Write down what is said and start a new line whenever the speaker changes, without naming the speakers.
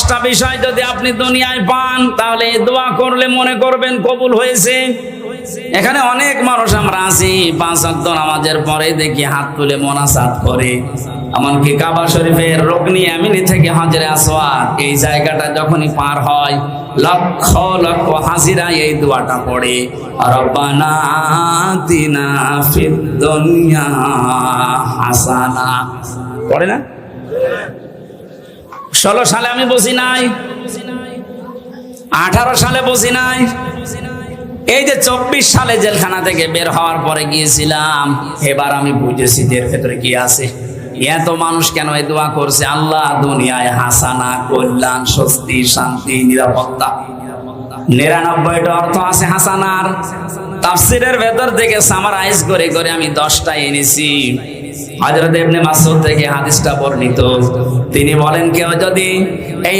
10টা বিষয় যদি আপনি দুনিয়ায় পান তাহলে এই দোয়া করলে মনে করবেন কবুল হয়েছে। এখানে অনেক মানুষ আমরা আছি 5 ওয়াক্ত নামাজের পরে দেখি হাত তুলে মোনাজাত করে, এমনকি কাবা শরীফের রুকনি ইয়ামিনি থেকে হাজরে আসওয়াদ এই জায়গাটা যখনই পার হয় লক্ষ লক্ষ হাজিরা এই দোয়াটা পড়ে, রব্বানা আতিনা ফিদ দুনিয়া হাসানা, পড়ে না? 16 সালে আমি বসি নাই, 18 সালে বসি নাই, এই যে 24 সালে জেলখানা থেকে বের হওয়ার পরে গিয়েছিলাম, এবার আমি বুঝেছি এর ভেতরে কি আছে। এত মানুষ কেন এই দোয়া করছে? আল্লাহ দুনিয়ায় হাসানা, কল্যাণ, স্বস্তি, শান্তি, নিরাপত্তা। 99টা অর্থ আছে হাসানার। তাফসীরের ভেতর থেকে সামারাইজ করে করে আমি 10টা এনেছি। হযরত ইবনে মাসউদ থেকে হাদিসটা বর্ণিত, তিনি বলেন কেউ যদি এই